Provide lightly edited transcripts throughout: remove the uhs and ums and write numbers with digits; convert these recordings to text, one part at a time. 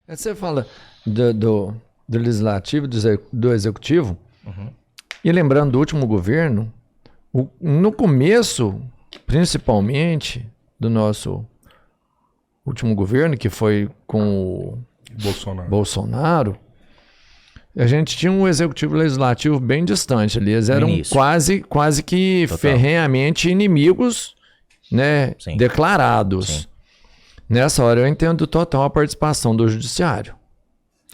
Você fala do legislativo, do executivo, e lembrando do último governo, no começo, principalmente, do nosso último governo, que foi com o Bolsonaro, a gente tinha um executivo legislativo bem distante ali. Eles eram quase que ferrenhamente inimigos, né, declarados. Sim. Nessa hora eu entendo total a participação do judiciário.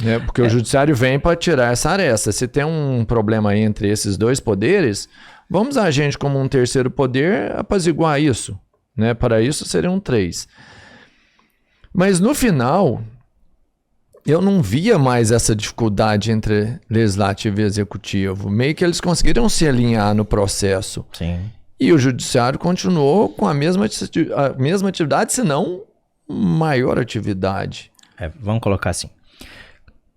Né, porque o judiciário vem para tirar essa aresta. Se tem um problema entre esses dois poderes, vamos a gente como um terceiro poder apaziguar isso. Né? Para isso seriam 3. Mas no final, eu não via mais essa dificuldade entre legislativo e executivo. Meio que eles conseguiram se alinhar no processo. Sim. E o judiciário continuou com a mesma atividade, se não maior atividade. Vamos colocar assim.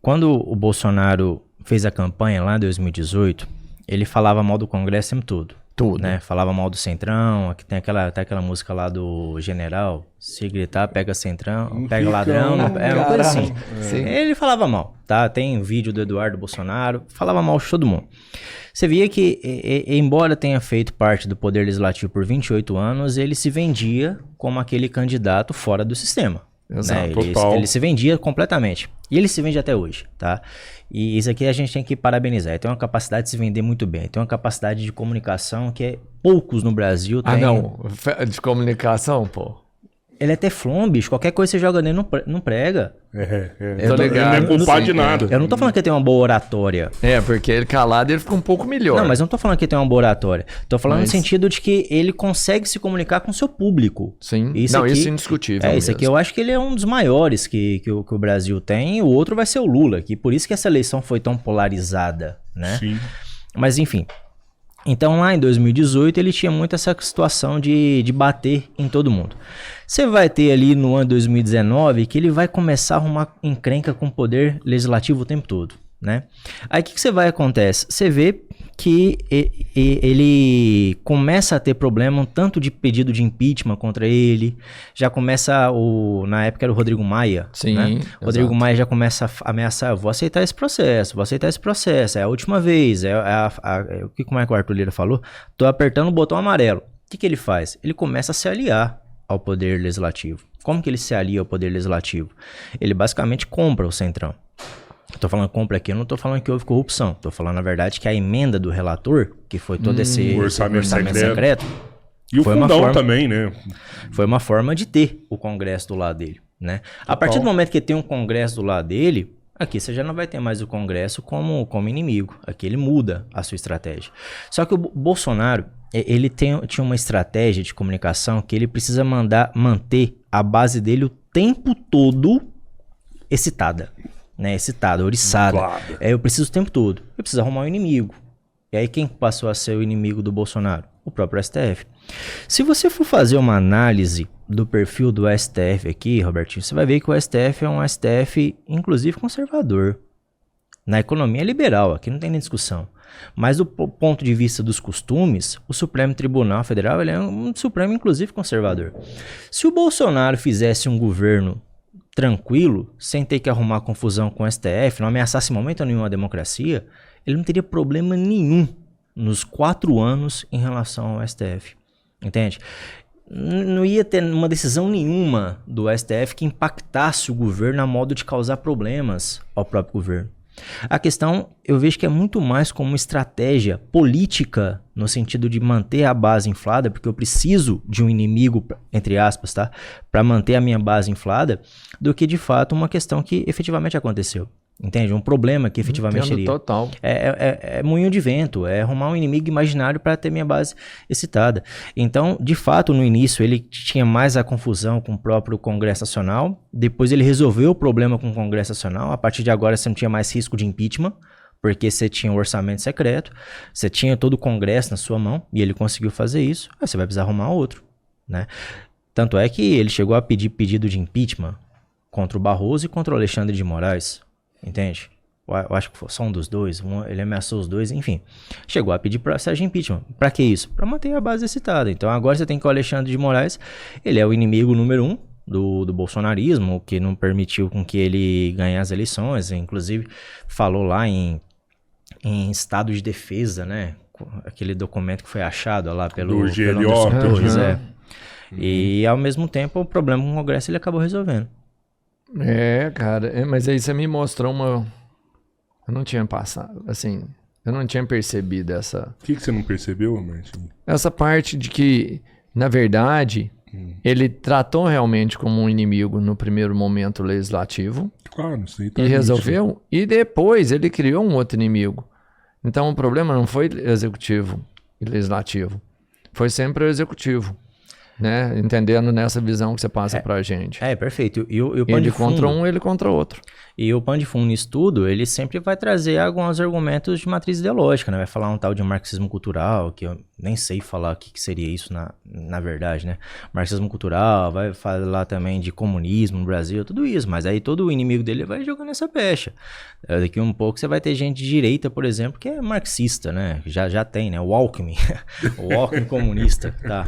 Quando o Bolsonaro fez a campanha lá em 2018, ele falava mal do Congresso o tempo todo. Tudo. Né? Falava mal do Centrão, aqui tem aquela música lá do General, se gritar, pega Centrão, pega ladrão, uma coisa assim. Ele falava mal, tá? Tem vídeo do Eduardo Bolsonaro, falava mal de todo mundo. Você via que, embora tenha feito parte do Poder Legislativo por 28 anos, ele se vendia como aquele candidato fora do sistema. Exato, né? Ele se vendia completamente. E ele se vende até hoje, tá? E isso aqui a gente tem que parabenizar. Ele tem uma capacidade de se vender muito bem. Ele tem uma capacidade de comunicação que poucos no Brasil têm. De comunicação, pô. Ele é teflon, bicho. Qualquer coisa que você joga nele não prega. Ele não é culpado de nada. Eu não tô falando que ele tem uma boa oratória. Porque ele calado ele fica um pouco melhor. Não, mas eu não tô falando que ele tem uma boa oratória. Tô falando no sentido de que ele consegue se comunicar com o seu público. Sim. Isso é indiscutível. Isso aqui eu acho que ele é um dos maiores que o Brasil tem. E o outro vai ser o Lula. Que por isso que essa eleição foi tão polarizada, né? Sim. Mas enfim. Então lá em 2018 ele tinha muito essa situação de bater em todo mundo. Você vai ter ali no ano 2019 que ele vai começar a arrumar encrenca com o poder legislativo o tempo todo, né? Aí o que você vai acontecer? Você vê que ele começa a ter problema, um tanto de pedido de impeachment contra ele, já começa na época era o Rodrigo Maia, sim, né? Rodrigo Maia já começa a ameaçar, vou aceitar esse processo, é a última vez, como é que o Arthur Lira falou? Tô apertando o botão amarelo. O que ele faz? Ele começa a se aliar ao poder legislativo. Como que ele se alia ao poder legislativo? Ele basicamente compra o Centrão. Eu tô falando compra aqui, eu não tô falando que houve corrupção. Tô falando, na verdade, que a emenda do relator, que foi todo esse orçamento secreto... E o fundão também, né? Foi uma forma de ter o Congresso do lado dele, né? A partir do momento que tem um Congresso do lado dele, aqui você já não vai ter mais o Congresso como inimigo. Aqui ele muda a sua estratégia. Só que o Bolsonaro, ele tinha uma estratégia de comunicação que ele precisa manter a base dele o tempo todo excitada. Né, excitada, oriçada. Eu preciso o tempo todo. Eu preciso arrumar um inimigo. E aí quem passou a ser o inimigo do Bolsonaro? O próprio STF. Se você for fazer uma análise do perfil do STF aqui, Robertinho, você vai ver que o STF é um STF, inclusive, conservador. Na economia liberal, aqui não tem nem discussão. Mas do ponto de vista dos costumes, o Supremo Tribunal Federal ele é um Supremo, inclusive, conservador. Se o Bolsonaro fizesse um governo tranquilo, sem ter que arrumar confusão com o STF, não ameaçasse em momento nenhum a democracia, ele não teria problema nenhum nos 4 anos em relação ao STF. Entende? Não ia ter uma decisão nenhuma do STF que impactasse o governo a modo de causar problemas ao próprio governo. A questão, eu vejo que é muito mais como uma estratégia política, no sentido de manter a base inflada, porque eu preciso de um inimigo, entre aspas, tá? Para manter a minha base inflada, do que de fato uma questão que efetivamente aconteceu. Entende? Um problema que efetivamente iria. Total. É moinho de vento, é arrumar um inimigo imaginário para ter minha base excitada. Então, de fato, no início ele tinha mais a confusão com o próprio Congresso Nacional, depois ele resolveu o problema com o Congresso Nacional, a partir de agora você não tinha mais risco de impeachment, porque você tinha um orçamento secreto, você tinha todo o Congresso na sua mão, e ele conseguiu fazer isso, aí você vai precisar arrumar outro, né? Tanto é que ele chegou a pedir pedido de impeachment contra o Barroso e contra o Alexandre de Moraes. Entende? Eu acho que foi só um dos dois, ele ameaçou os dois, enfim. Chegou a pedir processo de impeachment. Pra que isso? Pra manter a base excitada. Então agora você tem que o Alexandre de Moraes, ele é o inimigo número 1 do bolsonarismo, o que não permitiu com que ele ganhe as eleições, inclusive falou lá em estado de defesa, né? Aquele documento que foi achado lá pelo GLO. Torres, E ao mesmo tempo o problema com o Congresso ele acabou resolvendo. Cara, mas aí você me mostrou uma... Eu não tinha passado, assim, eu não tinha percebido essa... O que você não percebeu, Martinho? Essa parte de que, na verdade, ele tratou realmente como um inimigo no primeiro momento legislativo. Claro, isso aí tá E resolveu, e depois ele criou um outro inimigo. Então o problema não foi executivo e legislativo, foi sempre o executivo. Né? Entendendo nessa visão que você passa pra gente. Perfeito. E o pano de fundo, contra um, ele contra outro. E o pano de fundo nisso tudo, ele sempre vai trazer alguns argumentos de matriz ideológica, né? Vai falar um tal de marxismo cultural, que eu nem sei falar o que seria isso na verdade, né? Marxismo cultural, vai falar também de comunismo no Brasil, tudo isso. Mas aí todo o inimigo dele vai jogando essa pecha. Daqui um pouco você vai ter gente de direita, por exemplo, que é marxista, né? Já tem, né? O Alckmin. O Alckmin comunista, tá?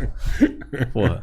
Porra.